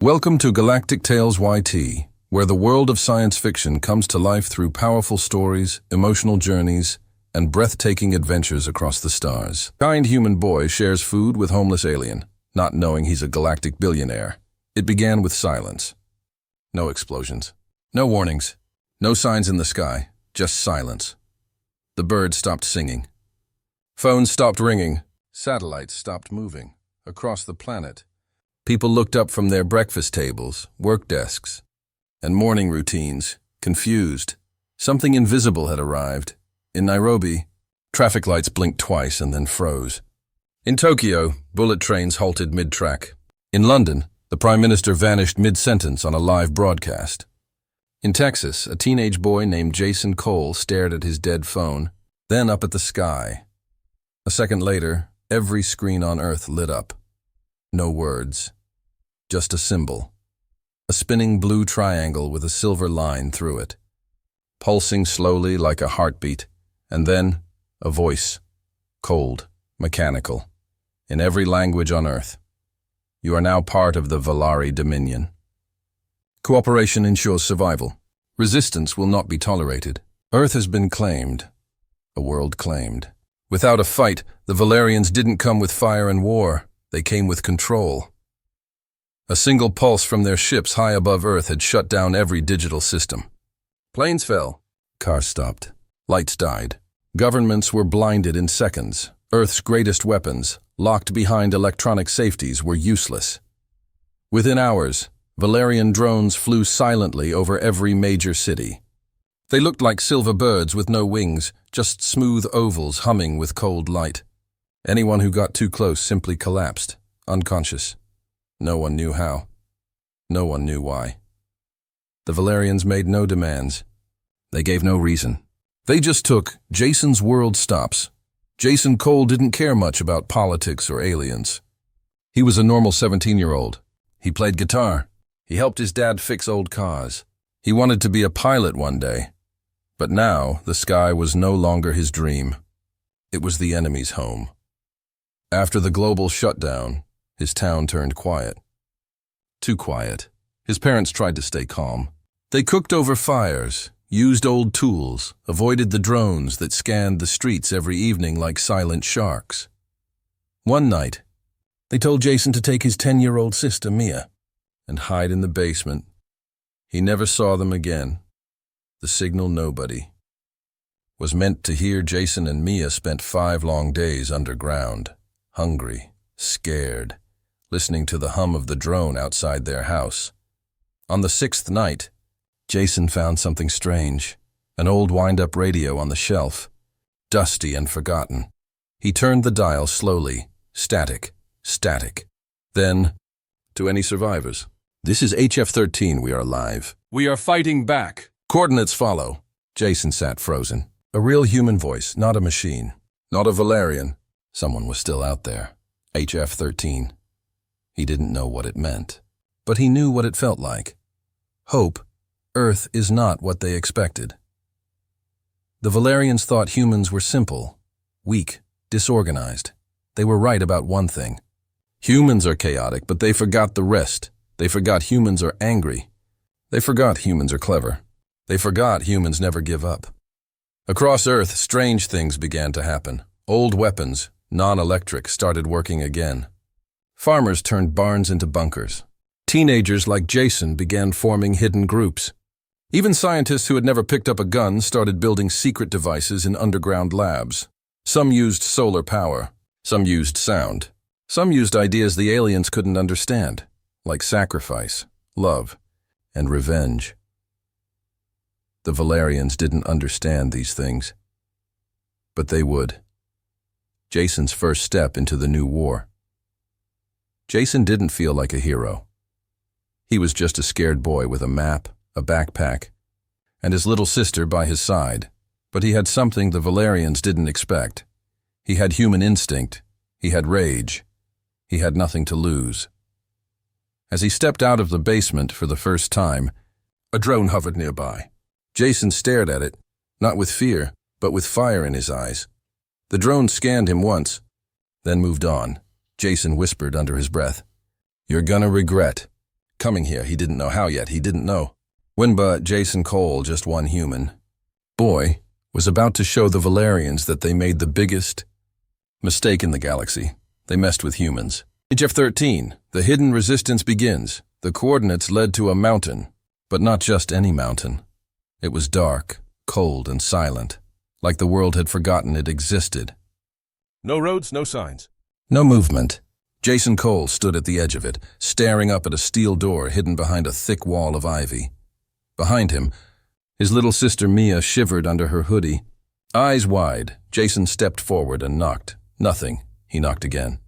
Welcome to Galactic Tales YT, where the world of science fiction comes to life through powerful stories, emotional journeys, and breathtaking adventures across the stars. Kind human boy shares food with homeless alien, not knowing he's a galactic billionaire. It began with silence. No explosions. No warnings. No signs in the sky. Just silence. The birds stopped singing. Phones stopped ringing. Satellites stopped moving. Across the planet, people looked up from their breakfast tables, work desks, and morning routines, confused. Something invisible had arrived. In Nairobi, traffic lights blinked twice and then froze. In Tokyo, bullet trains halted mid-track. In London, the Prime Minister vanished mid-sentence on a live broadcast. In Texas, a teenage boy named Jason Cole stared at his dead phone, then up at the sky. A second later, every screen on Earth lit up. No words. Just a symbol. A spinning blue triangle with a silver line through it. Pulsing slowly like a heartbeat, and then a voice. Cold, mechanical. In every language on Earth. You are now part of the Valari Dominion. Cooperation ensures survival. Resistance will not be tolerated. Earth has been claimed. A world claimed. Without a fight, the Valarians didn't come with fire and war. They came with control. A single pulse from their ships high above Earth had shut down every digital system. Planes fell. Cars stopped. Lights died. Governments were blinded in seconds. Earth's greatest weapons, locked behind electronic safeties, were useless. Within hours, Valarian drones flew silently over every major city. They looked like silver birds with no wings, just smooth ovals humming with cold light. Anyone who got too close simply collapsed, unconscious. No one knew how. No one knew why. The Valarians made no demands. They gave no reason. They just took Jason's world stops. Jason Cole didn't care much about politics or aliens. He was a normal 17-year-old. He played guitar. He helped his dad fix old cars. He wanted to be a pilot one day. But now the sky was no longer his dream. It was the enemy's home. After the global shutdown, his town turned quiet. Too quiet. His parents tried to stay calm. They cooked over fires, used old tools, avoided the drones that scanned the streets every evening like silent sharks. One night, they told Jason to take his 10-year-old sister, Mia, and hide in the basement. He never saw them again. The signal nobody was meant to hear. Jason and Mia spent 5 long days underground. Hungry, scared, listening to the hum of the drone outside their house. On the 6th night, Jason found something strange, an old wind-up radio on the shelf, dusty and forgotten. He turned the dial slowly, static. Then, to any survivors, "This is HF-13, we are alive. We are fighting back. Coordinates follow." Jason sat frozen. A real human voice, not a machine, not a Valarian. Someone was still out there. HF-13. He didn't know what it meant, but he knew what it felt like. Hope. Earth is not what they expected. The Valarians thought humans were simple, weak, disorganized. They were right about one thing. Humans are chaotic, but they forgot the rest. They forgot humans are angry. They forgot humans are clever. They forgot humans never give up. Across Earth, strange things began to happen. Old weapons, non-electric, started working again. Farmers turned barns into bunkers. Teenagers like Jason began forming hidden groups. Even scientists who had never picked up a gun started building secret devices in underground labs. Some used solar power. Some used sound. Some used ideas the aliens couldn't understand, like sacrifice, love, and revenge. The Valarians didn't understand these things, but they would. Jason's first step into the new war. Jason didn't feel like a hero. He was just a scared boy with a map, a backpack, and his little sister by his side. But he had something the Valarians didn't expect. He had human instinct. He had rage. He had nothing to lose. As he stepped out of the basement for the first time, a drone hovered nearby. Jason stared at it, not with fear, but with fire in his eyes. The drone scanned him once, then moved on. Jason whispered under his breath, "You're gonna regret." Coming here, he didn't know how yet, he didn't know. When but Jason Cole, just one human, boy, was about to show the Valerians that they made the biggest mistake in the galaxy. They messed with humans. HF-13, the hidden resistance begins. The coordinates led to a mountain, but not just any mountain. It was dark, cold, and silent, like the world had forgotten it existed. No roads, no signs. No movement. Jason Cole stood at the edge of it, staring up at a steel door hidden behind a thick wall of ivy. Behind him, his little sister Mia shivered under her hoodie. Eyes wide, Jason stepped forward and knocked. Nothing. He knocked again.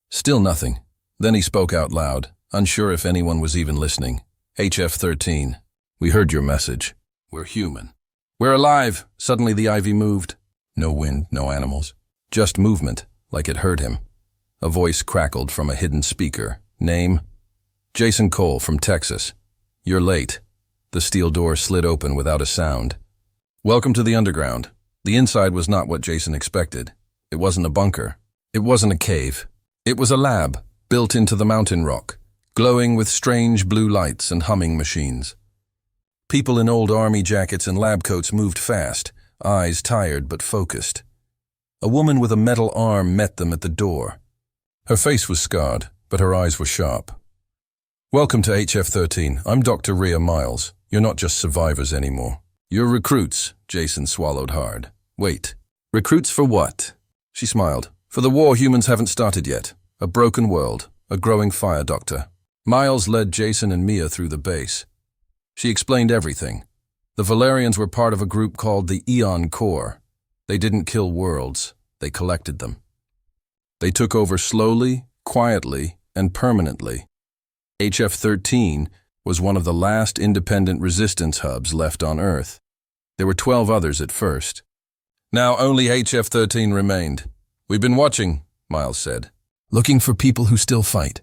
Still nothing. Then he spoke out loud, unsure if anyone was even listening. HF-13, we heard your message. We're human. We're alive. Suddenly the ivy moved. No wind, no animals. Just movement, like it heard him. A voice crackled from a hidden speaker. Name? Jason Cole from Texas. You're late. The steel door slid open without a sound. Welcome to the underground. The inside was not what Jason expected. It wasn't a bunker. It wasn't a cave. It was a lab, built into the mountain rock, glowing with strange blue lights and humming machines. People in old army jackets and lab coats moved fast, eyes tired but focused. A woman with a metal arm met them at the door. Her face was scarred, but her eyes were sharp. Welcome to HF-13. I'm Dr. Rhea Miles. You're not just survivors anymore. You're recruits. Jason swallowed hard. Wait. Recruits for what? She smiled. For the war humans haven't started yet. A broken world. A growing fire, Doctor. Miles led Jason and Mia through the base. She explained everything. The Valerians were part of a group called the Eon Corps. They didn't kill worlds. They collected them. They took over slowly, quietly, and permanently. HF-13 was one of the last independent resistance hubs left on Earth. There were 12 others at first. Now only HF-13 remained. We've been watching, Miles said. Looking for people who still fight.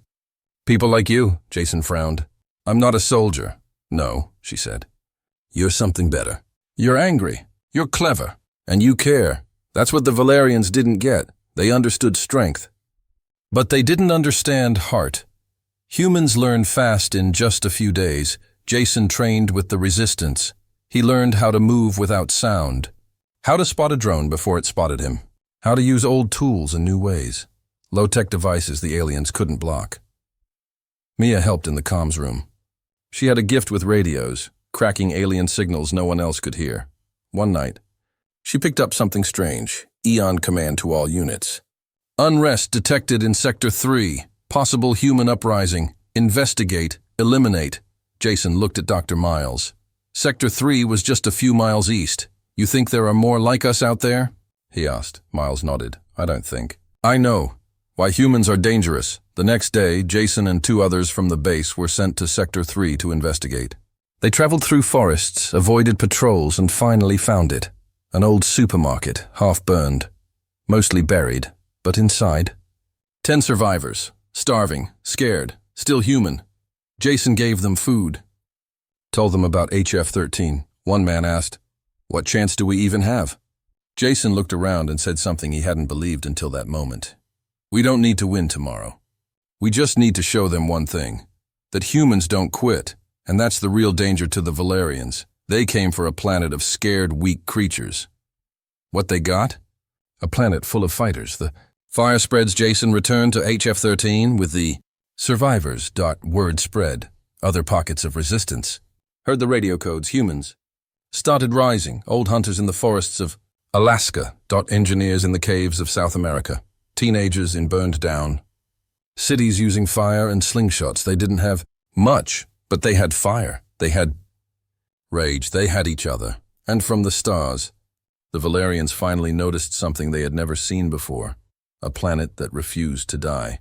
People like you, Jason frowned. I'm not a soldier. No, she said. You're something better. You're angry. You're clever. And you care. That's what the Valerians didn't get. They understood strength. But they didn't understand heart. Humans learn fast in just a few days. Jason trained with the resistance. He learned how to move without sound. How to spot a drone before it spotted him. How to use old tools in new ways. Low-tech devices the aliens couldn't block. Mia helped in the comms room. She had a gift with radios, cracking alien signals no one else could hear. One night, she picked up something strange. Eon command to all units. Unrest detected in Sector 3. Possible human uprising. Investigate. Eliminate. Jason looked at Dr. Miles. Sector 3 was just a few miles east. You think there are more like us out there? He asked. Miles nodded. I don't think. I know. Why humans are dangerous. The next day, Jason and 2 others from the base were sent to Sector 3 to investigate. They traveled through forests, avoided patrols, and finally found it. An old supermarket, half burned. Mostly buried, but inside. 10 survivors. Starving, scared, still human. Jason gave them food. Told them about HF-13. One man asked, "What chance do we even have?" Jason looked around and said something he hadn't believed until that moment. We don't need to win tomorrow. We just need to show them one thing. That humans don't quit, and that's the real danger to the Valerians. They came for a planet of scared, weak creatures. What they got? A planet full of fighters. The fire spreads. Jason returned to HF-13 with the survivors. Word spread. Other pockets of resistance. Heard the radio codes. Humans. Started rising. Old hunters in the forests of Alaska. Engineers in the caves of South America. Teenagers in burned down. Cities using fire and slingshots. They didn't have much, but they had fire. They had rage. They had each other. And from the stars, the Valerians finally noticed something they had never seen before. A planet that refused to die.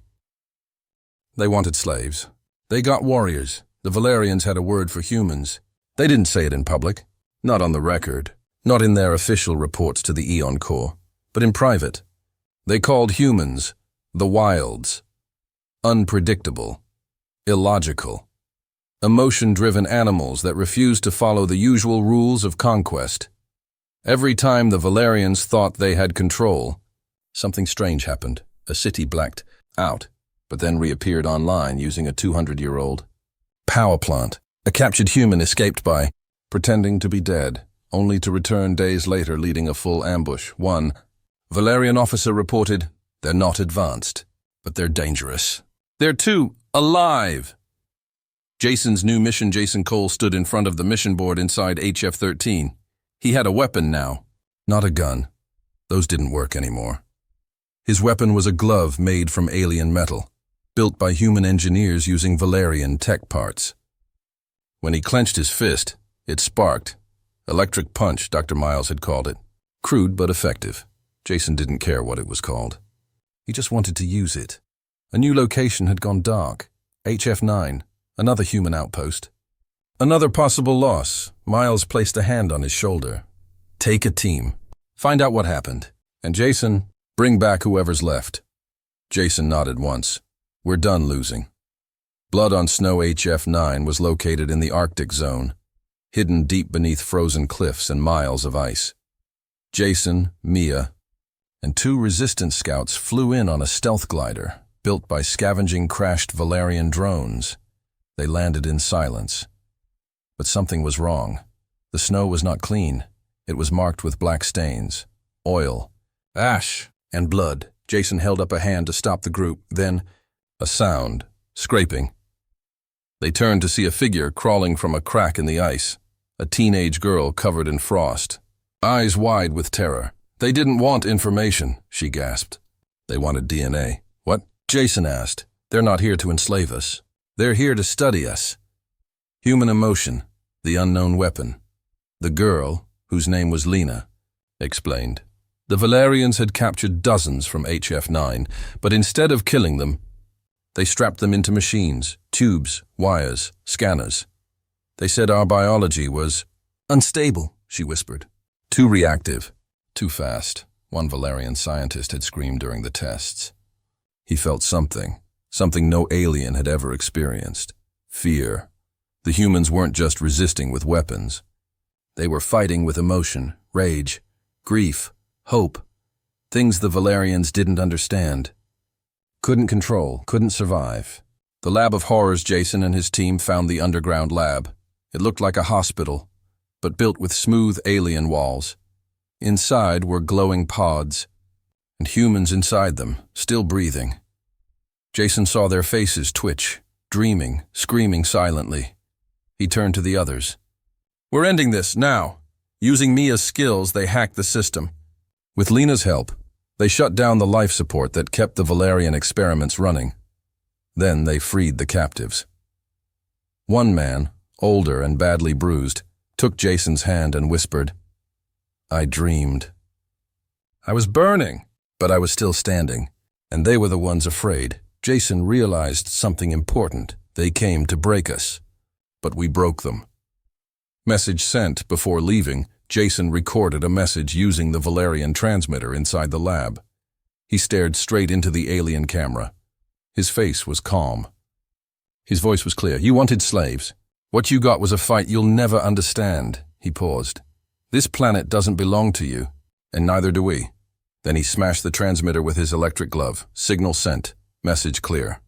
They wanted slaves. They got warriors. The Valerians had a word for humans. They didn't say it in public. Not on the record. Not in their official reports to the Eon Corps. But in private. They called humans the wilds. Unpredictable. Illogical. Emotion-driven animals that refused to follow the usual rules of conquest. Every time the Valerians thought they had control, something strange happened. A city blacked out, but then reappeared online using a 200-year-old Power plant. A captured human escaped by pretending to be dead, only to return days later leading a full ambush. 1. Valerian officer reported, "They're not advanced, but they're dangerous. They're too alive." Jason's new mission. Jason Cole stood in front of the mission board inside HF-13. He had a weapon now, not a gun. Those didn't work anymore. His weapon was a glove made from alien metal, built by human engineers using Valerian tech parts. When he clenched his fist, it sparked. Electric punch, Dr. Miles had called it. Crude but effective. Jason didn't care what it was called. He just wanted to use it. A new location had gone dark. HF-9, another human outpost. Another possible loss. Miles placed a hand on his shoulder. "Take a team. Find out what happened. And Jason, bring back whoever's left." Jason nodded once. "We're done losing." Blood on Snow HF-9 was located in the Arctic zone, hidden deep beneath frozen cliffs and miles of ice. Jason, Mia, and 2 resistance scouts flew in on a stealth glider built by scavenging crashed Valerian drones. They landed in silence. But something was wrong. The snow was not clean. It was marked with black stains, oil, ash, and blood. Jason held up a hand to stop the group. Then, a sound, scraping. They turned to see a figure crawling from a crack in the ice, a teenage girl covered in frost, eyes wide with terror. "They didn't want information," she gasped. "They wanted DNA." "What?" Jason asked. "They're not here to enslave us. They're here to study us." Human emotion, the unknown weapon. The girl, whose name was Lena, explained. The Valerians had captured dozens from HF-9, but instead of killing them, they strapped them into machines, tubes, wires, scanners. They said our biology was unstable, she whispered. Too reactive, too fast, one Valerian scientist had screamed during the tests. He felt something no alien had ever experienced. Fear. The humans weren't just resisting with weapons. They were fighting with emotion, rage, grief, hope, things the Valerians didn't understand. Couldn't control, couldn't survive. The lab of horrors. Jason and his team found the underground lab. It looked like a hospital, but built with smooth alien walls. Inside were glowing pods, and humans inside them, still breathing. Jason saw their faces twitch, dreaming, screaming silently. He turned to the others. "We're ending this, now." Using Mia's skills, they hacked the system. With Lena's help, they shut down the life support that kept the Valerian experiments running. Then they freed the captives. One man, older and badly bruised, took Jason's hand and whispered, "I dreamed. I was burning, but I was still standing, and they were the ones afraid." Jason realized something important. They came to break us, but we broke them. Message sent. Before leaving, Jason recorded a message using the Valerian transmitter inside the lab. He stared straight into the alien camera. His face was calm. His voice was clear. "You wanted slaves. What you got was a fight you'll never understand." He paused. "This planet doesn't belong to you, and neither do we." Then he smashed the transmitter with his electric glove. Signal sent. Message clear.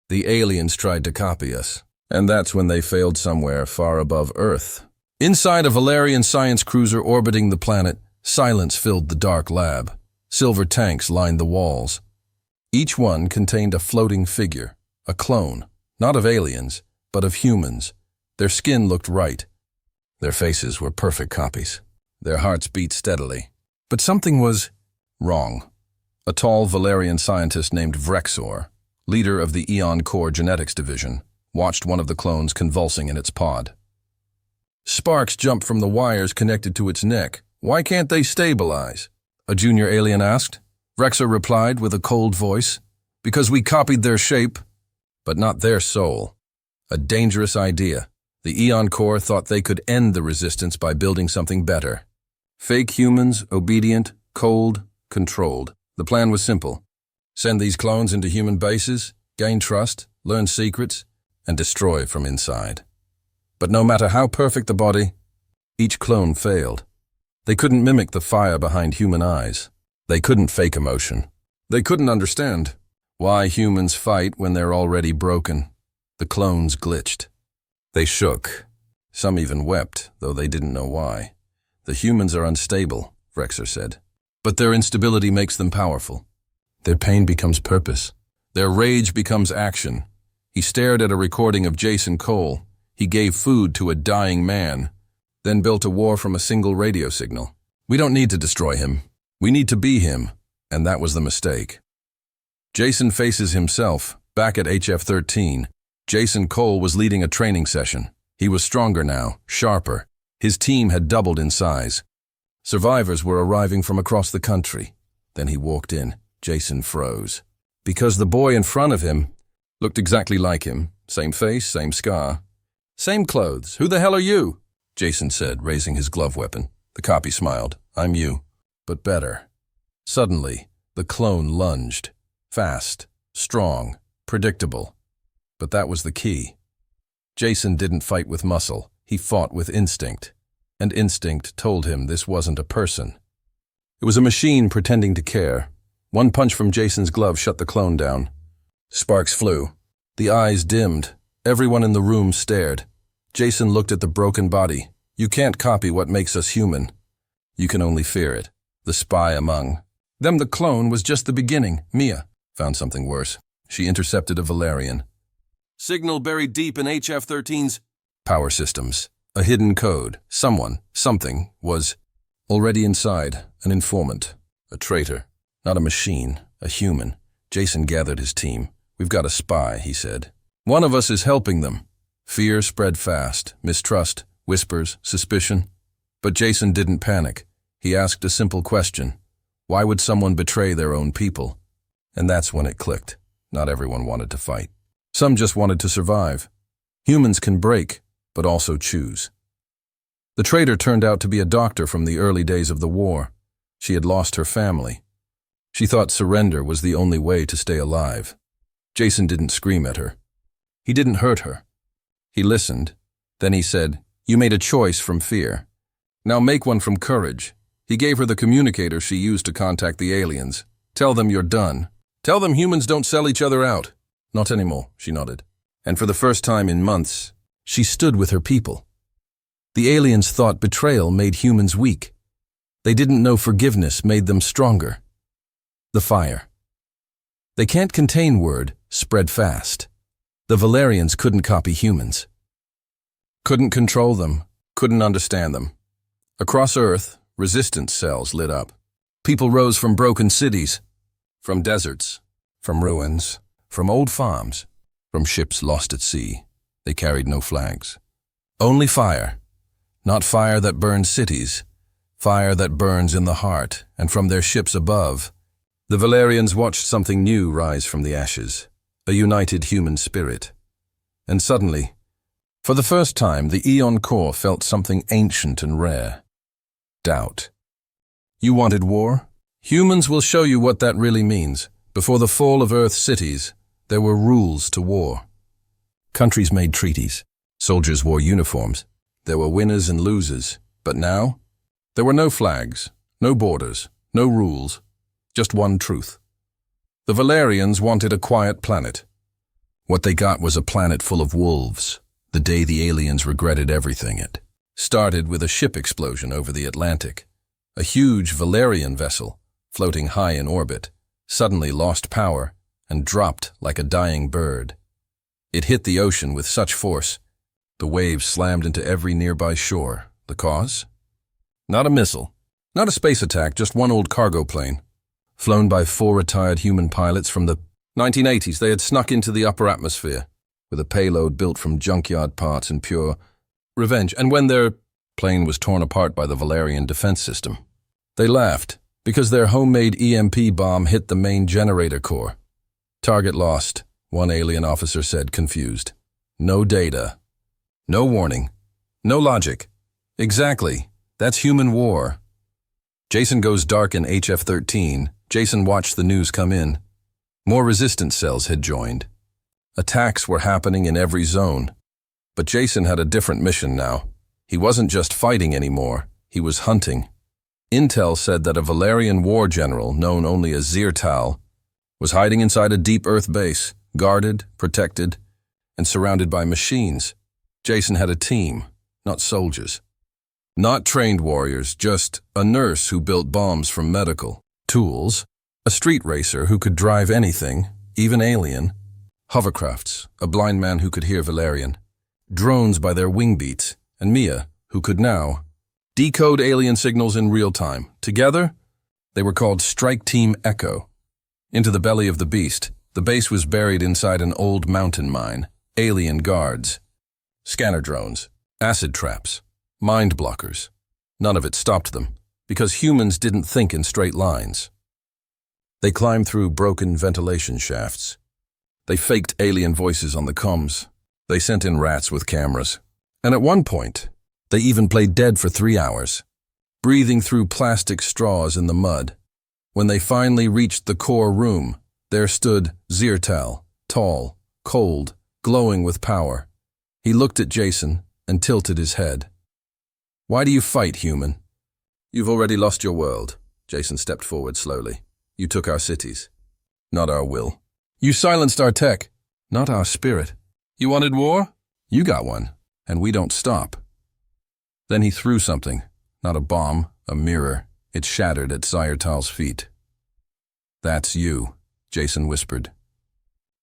The aliens tried to copy us, and that's when they failed somewhere far above Earth. Inside a Valerian science cruiser orbiting the planet, silence filled the dark lab. Silver tanks lined the walls. Each one contained a floating figure, a clone, not of aliens, but of humans. Their skin looked right. Their faces were perfect copies. Their hearts beat steadily. But something was wrong. A tall Valerian scientist named Vrexor, leader of the Eon Core Genetics Division, watched one of the clones convulsing in its pod. Sparks jumped from the wires connected to its neck. "Why can't they stabilize?" a junior alien asked. Vrexor replied with a cold voice, "Because we copied their shape, but not their soul." A dangerous idea. The Eon Core thought they could end the resistance by building something better. Fake humans, obedient, cold, controlled. The plan was simple. Send these clones into human bases, gain trust, learn secrets, and destroy from inside. But no matter how perfect the body, each clone failed. They couldn't mimic the fire behind human eyes. They couldn't fake emotion. They couldn't understand why humans fight when they're already broken. The clones glitched. They shook. Some even wept, though they didn't know why. The humans are unstable, Rexer said. But their instability makes them powerful. Their pain becomes purpose. Their rage becomes action. He stared at a recording of Jason Cole. He gave food to a dying man, then built a war from a single radio signal. We don't need to destroy him. We need to be him, and that was the mistake. Jason faces himself, back at HF-13. Jason Cole was leading a training session. He was stronger now, sharper. His team had doubled in size. Survivors were arriving from across the country. Then he walked in. Jason froze. Because the boy in front of him looked exactly like him. Same face, same scar. Same clothes. Who the hell are you? Jason said, raising his glove weapon. The copy smiled. I'm you, but better. Suddenly, the clone lunged. Fast, strong, predictable. But that was the key. Jason didn't fight with muscle. He fought with instinct. And instinct told him this wasn't a person. It was a machine pretending to care. One punch from Jason's glove shut the clone down. Sparks flew. The eyes dimmed. Everyone in the room stared. Jason looked at the broken body. You can't copy what makes us human. You can only fear it. The spy among them, the clone, was just the beginning. Mia found something worse. She intercepted a Valerian. Signal buried deep in HF-13's power systems. A hidden code. Someone, something, was already inside. An informant. A traitor. Not a machine. A human. Jason gathered his team. We've got a spy, he said. One of us is helping them. Fear spread fast. Mistrust. Whispers. Suspicion. But Jason didn't panic. He asked a simple question. Why would someone betray their own people? And that's when it clicked. Not everyone wanted to fight. Some just wanted to survive. Humans can break, but also choose. The traitor turned out to be a doctor from the early days of the war. She had lost her family. She thought surrender was the only way to stay alive. Jason didn't scream at her. He didn't hurt her. He listened. Then he said, You made a choice from fear. Now make one from courage. He gave her the communicator she used to contact the aliens. Tell them you're done. Tell them humans don't sell each other out. Not anymore, she nodded. And for the first time in months, she stood with her people. The aliens thought betrayal made humans weak. They didn't know forgiveness made them stronger. The fire. They can't contain word, spread fast. The Valerians couldn't copy humans. Couldn't control them, couldn't understand them. Across Earth, resistance cells lit up. People rose from broken cities, from deserts, from ruins, from old farms, from ships lost at sea. They carried no flags. Only fire. Not fire that burns cities, fire that burns in the heart, and from their ships above, the Valerians watched something new rise from the ashes, a united human spirit. And suddenly, for the first time, the Eon Core felt something ancient and rare. Doubt. You wanted war? Humans will show you what that really means. Before the fall of Earth's cities, there were rules to war. Countries made treaties. Soldiers wore uniforms. There were winners and losers. But now, there were no flags, no borders, no rules, just one truth. The Valerians wanted a quiet planet. What they got was a planet full of wolves. The day the aliens regretted everything, it started with a ship explosion over the Atlantic. A huge Valerian vessel, floating high in orbit, suddenly lost power and dropped like a dying bird. It hit the ocean with such force, the waves slammed into every nearby shore. The cause? Not a missile, not a space attack, just one old cargo plane. Flown by 4 retired human pilots from the 1980s, they had snuck into the upper atmosphere with a payload built from junkyard parts and pure revenge. And when their plane was torn apart by the Valerian defense system, they laughed because their homemade EMP bomb hit the main generator core. Target lost, one alien officer said, confused. No data. No warning. No logic. Exactly. That's human war. Jason goes dark in HF-13. Jason watched the news come in. More resistance cells had joined. Attacks were happening in every zone. But Jason had a different mission now. He wasn't just fighting anymore. He was hunting. Intel said that a Valerian war general, known only as Zirtal, was hiding inside a deep Earth base, guarded, protected, and surrounded by machines. Jason had a team, not soldiers. Not trained warriors, just a nurse who built bombs from medical tools, a street racer who could drive anything, even alien, hovercrafts, a blind man who could hear Valerian, drones by their wing beats, and Mia, who could now decode alien signals in real time. Together, they were called Strike Team Echo. Into the belly of the beast, the base was buried inside an old mountain mine, alien guards, scanner drones, acid traps, mind blockers. None of it stopped them, because humans didn't think in straight lines. They climbed through broken ventilation shafts. They faked alien voices on the comms. They sent in rats with cameras. And at one point, they even played dead for 3 hours, breathing through plastic straws in the mud. When they finally reached the core room, there stood Ziertal, tall, cold, glowing with power. He looked at Jason and tilted his head. "Why do you fight, human?" "You've already lost your world." Jason stepped forward slowly. "You took our cities, not our will. You silenced our tech, not our spirit. You wanted war? You got one, and we don't stop." Then he threw something, not a bomb, a mirror. It shattered at Ziertal's feet. "That's you," Jason whispered.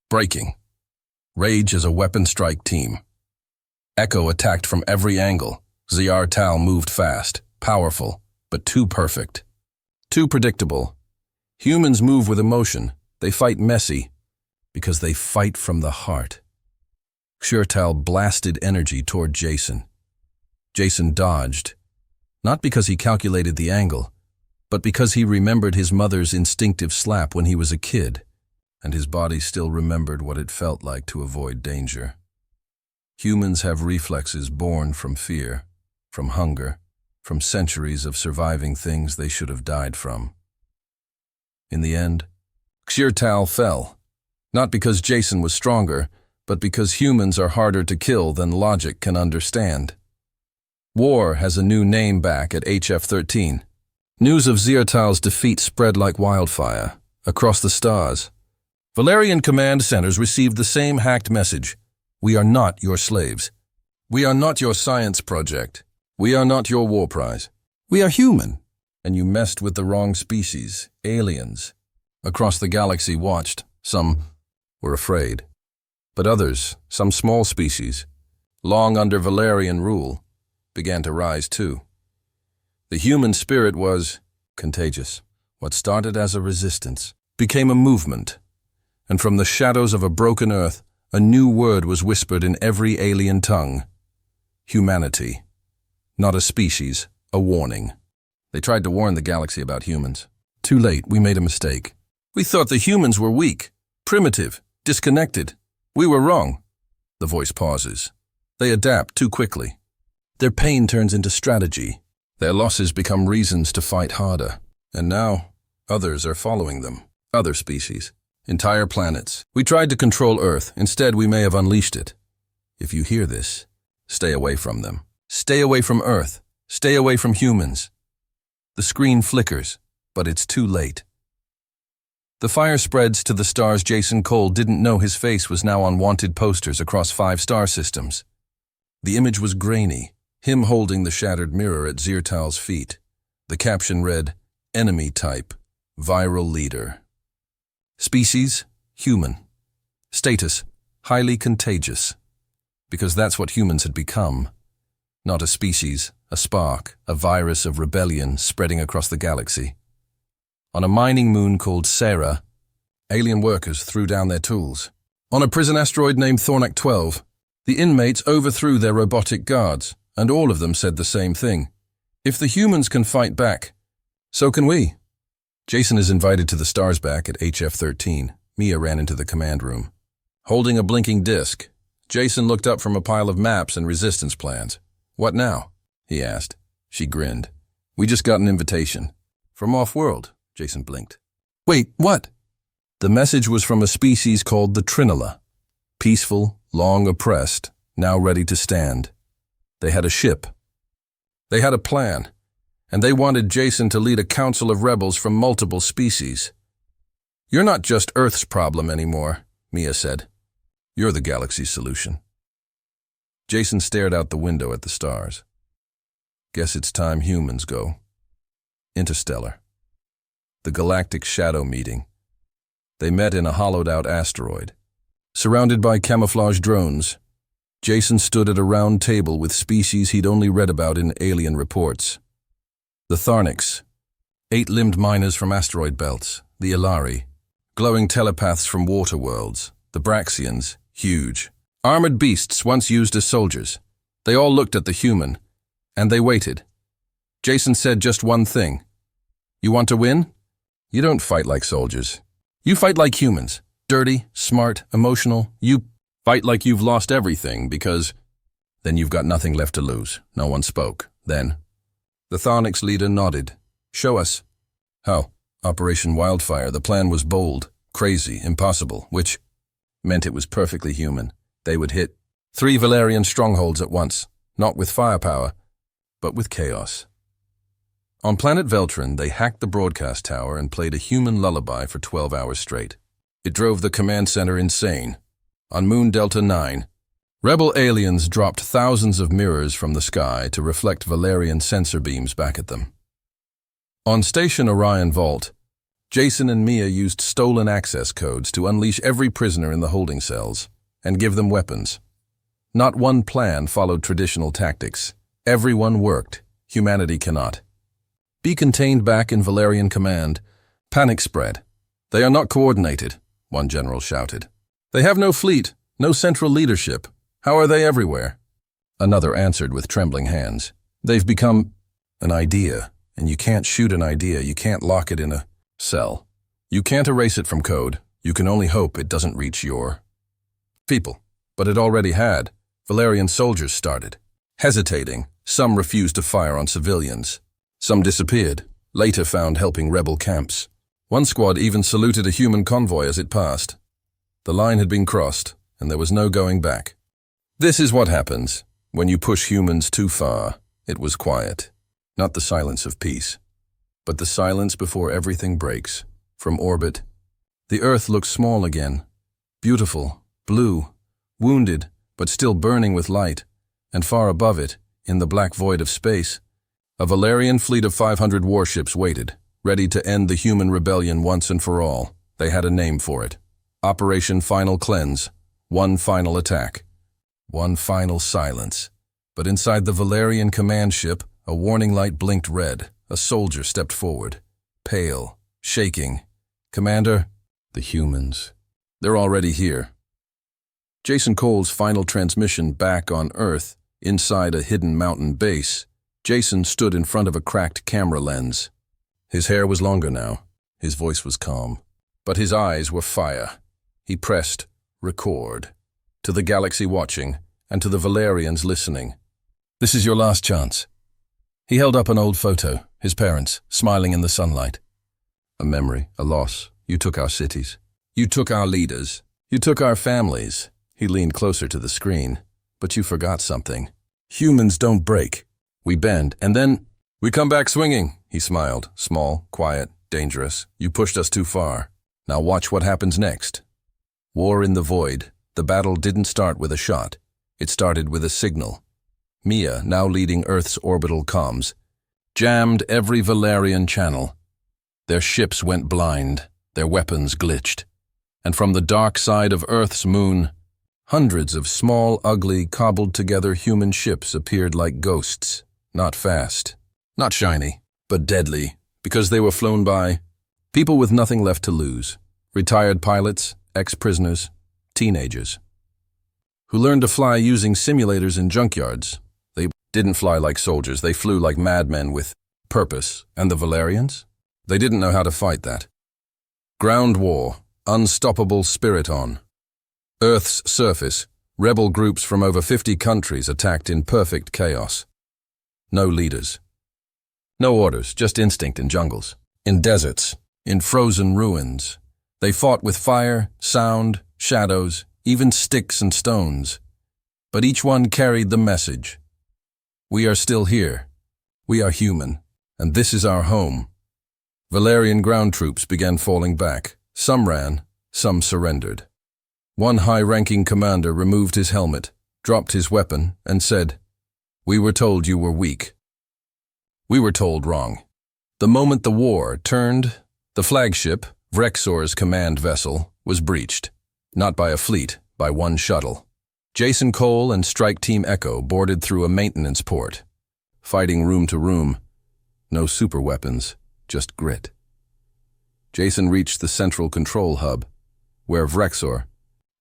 Breaking. Rage as a weapon strike team. Echo attacked from every angle. Ziertal moved fast, powerful, but too perfect. Too predictable. Humans move with emotion. They fight messy, because they fight from the heart. Ziertal blasted energy toward Jason. Jason dodged, not because he calculated the angle, but because he remembered his mother's instinctive slap when he was a kid, and his body still remembered what it felt like to avoid danger. Humans have reflexes born from fear, from hunger, from centuries of surviving things they should have died from. In the end, Ziertal fell, not because Jason was stronger, but because humans are harder to kill than logic can understand. War has a new name back at HF13. News of Ziertal's defeat spread like wildfire, across the stars. Valerian command centers received the same hacked message. "We are not your slaves. We are not your science project. We are not your war prize. We are human. And you messed with the wrong species, aliens." Across the galaxy watched. Some were afraid. But others, some small species, long under Valerian rule, began to rise too. The human spirit was contagious. What started as a resistance became a movement. And from the shadows of a broken earth, a new word was whispered in every alien tongue. Humanity. Not a species, a warning. They tried to warn the galaxy about humans. Too late, we made a mistake. We thought the humans were weak, primitive, disconnected. We were wrong. The voice pauses. They adapt too quickly. Their pain turns into strategy. Their losses become reasons to fight harder. And now, others are following them. Other species. Entire planets. We tried to control Earth. Instead, we may have unleashed it. If you hear this, stay away from them. Stay away from Earth. Stay away from humans. The screen flickers, but it's too late. The fire spreads to the stars. Jason Cole didn't know his face was now on wanted posters across 5 star systems. The image was grainy, him holding the shattered mirror at Ziertal's feet. The caption read, "Enemy type, viral leader." Species, human. Status, highly contagious. Because that's what humans had become. Not a species, a spark, a virus of rebellion spreading across the galaxy. On a mining moon called Sarah, alien workers threw down their tools. On a prison asteroid named Thornak 12, the inmates overthrew their robotic guards, and all of them said the same thing. If the humans can fight back, so can we. Jason is invited to the stars back at HF13. Mia ran into the command room. Holding a blinking disc, Jason looked up from a pile of maps and resistance plans. "What now?" he asked. She grinned. "We just got an invitation." "From off-world," Jason blinked. "Wait, what?" The message was from a species called the Trinula. Peaceful, long oppressed, now ready to stand. They had a ship. They had a plan. And they wanted Jason to lead a council of rebels from multiple species. "You're not just Earth's problem anymore," Mia said. "You're the galaxy's solution." Jason stared out the window at the stars. Guess it's time humans go. Interstellar. The Galactic Shadow Meeting. They met in a hollowed-out asteroid. Surrounded by camouflage drones, Jason stood at a round table with species he'd only read about in alien reports. The Tharnics, 8-limbed miners from asteroid belts, the Ilari, glowing telepaths from water worlds, the Braxians, huge, armored beasts once used as soldiers. They all looked at the human, and they waited. Jason said just one thing. You want to win? You don't fight like soldiers. You fight like humans. Dirty, smart, emotional. You fight like you've lost everything because then you've got nothing left to lose. No one spoke. Then the Tharnics leader nodded. Show us. How? Operation Wildfire. The plan was bold, crazy, impossible, which meant it was perfectly human. They would hit 3 Valerian strongholds at once, not with firepower, but with chaos. On planet Veltron, they hacked the broadcast tower and played a human lullaby for 12 hours straight. It drove the command center insane. On Moon Delta 9, rebel aliens dropped thousands of mirrors from the sky to reflect Valerian sensor beams back at them. On Station Orion Vault, Jason and Mia used stolen access codes to unleash every prisoner in the holding cells and give them weapons. Not one plan followed traditional tactics. Everyone worked. Humanity cannot. Be contained back in Valerian command. Panic spread. They are not coordinated, one general shouted. They have no fleet, no central leadership. How are they everywhere? Another answered with trembling hands. They've become an idea, and you can't shoot an idea. You can't lock it in a cell. You can't erase it from code. You can only hope it doesn't reach your people. But it already had. Valerian soldiers started. Hesitating, some refused to fire on civilians. Some disappeared, later found helping rebel camps. One squad even saluted a human convoy as it passed. The line had been crossed, and there was no going back. This is what happens when you push humans too far. It was quiet. Not the silence of peace, but the silence before everything breaks. From orbit, the Earth looks small again. Beautiful, blue, wounded, but still burning with light. And far above it, in the black void of space, a Valerian fleet of 500 warships waited, ready to end the human rebellion once and for all. They had a name for it. Operation Final Cleanse. One final attack. One final silence. But inside the Valerian command ship, a warning light blinked red. A soldier stepped forward, pale, shaking. Commander, the humans. They're already here. Jason Cole's final transmission back on Earth, inside a hidden mountain base. Jason stood in front of a cracked camera lens. His hair was longer now. His voice was calm. But his eyes were fire. He pressed record. To the galaxy watching, and to the Valerians listening. This is your last chance. He held up an old photo, his parents, smiling in the sunlight. A memory, a loss. You took our cities. You took our leaders. You took our families. He leaned closer to the screen. But you forgot something. Humans don't break. We bend, and then we come back swinging. He smiled, small, quiet, dangerous. You pushed us too far. Now watch what happens next. War in the void. The battle didn't start with a shot. It started with a signal. Mia, now leading Earth's orbital comms, jammed every Valerian channel. Their ships went blind. Their weapons glitched. And from the dark side of Earth's moon, hundreds of small, ugly, cobbled-together human ships appeared like ghosts. Not fast, not shiny, but deadly, because they were flown by people with nothing left to lose. Retired pilots, ex-prisoners, teenagers, who learned to fly using simulators in junkyards. They didn't fly like soldiers, they flew like madmen with purpose. And the Valerians? They didn't know how to fight that. Ground war, unstoppable spirit on. Earth's surface, rebel groups from over 50 countries attacked in perfect chaos. No leaders. No orders, just instinct in jungles. In deserts, in frozen ruins. They fought with fire, sound, shadows, even sticks and stones. But each one carried the message. We are still here. We are human, and this is our home. Valerian ground troops began falling back. Some ran, some surrendered. One high-ranking commander removed his helmet, dropped his weapon, and said, "We were told you were weak." We were told wrong. The moment the war turned, the flagship, Vrexor's command vessel, was breached. Not by a fleet, by one shuttle. Jason Cole and Strike Team Echo boarded through a maintenance port, fighting room to room. No superweapons, just grit. Jason reached the central control hub, where Vrexor,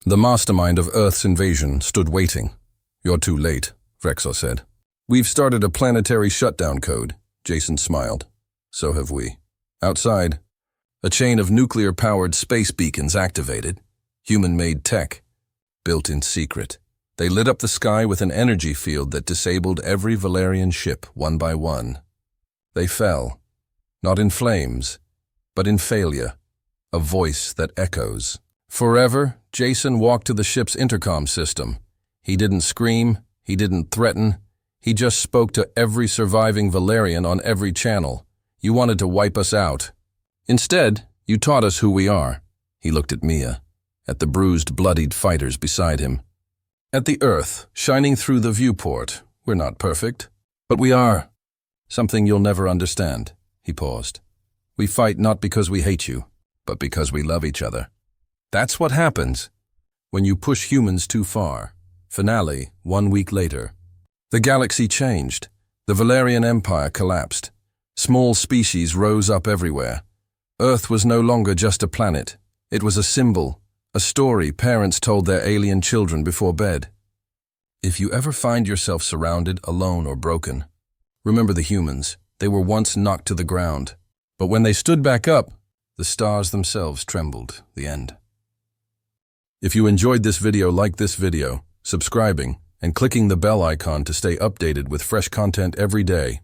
the mastermind of Earth's invasion, stood waiting. "You're too late," Vrexor said. "We've started a planetary shutdown code," Jason smiled. "So have we." Outside, a chain of nuclear-powered space beacons activated, human-made tech, built in secret. They lit up the sky with an energy field that disabled every Valerian ship one by one. They fell, not in flames, but in failure, a voice that echoes. Forever, Jason walked to the ship's intercom system. He didn't scream, he didn't threaten, he just spoke to every surviving Valerian on every channel. "You wanted to wipe us out. Instead, you taught us who we are." He looked at Mia, at the bruised, bloodied fighters beside him. "At the Earth, shining through the viewport. We're not perfect, but we are. Something you'll never understand." He paused. "We fight not because we hate you, but because we love each other. That's what happens when you push humans too far." Finale, 1 week later. The galaxy changed. The Valerian Empire collapsed. Small species rose up everywhere. Earth was no longer just a planet. It was a symbol, a story parents told their alien children before bed. If you ever find yourself surrounded, alone, or broken, remember the humans. They were once knocked to the ground. But when they stood back up, the stars themselves trembled. The end. If you enjoyed this video, like this video, subscribing, and clicking the bell icon to stay updated with fresh content every day.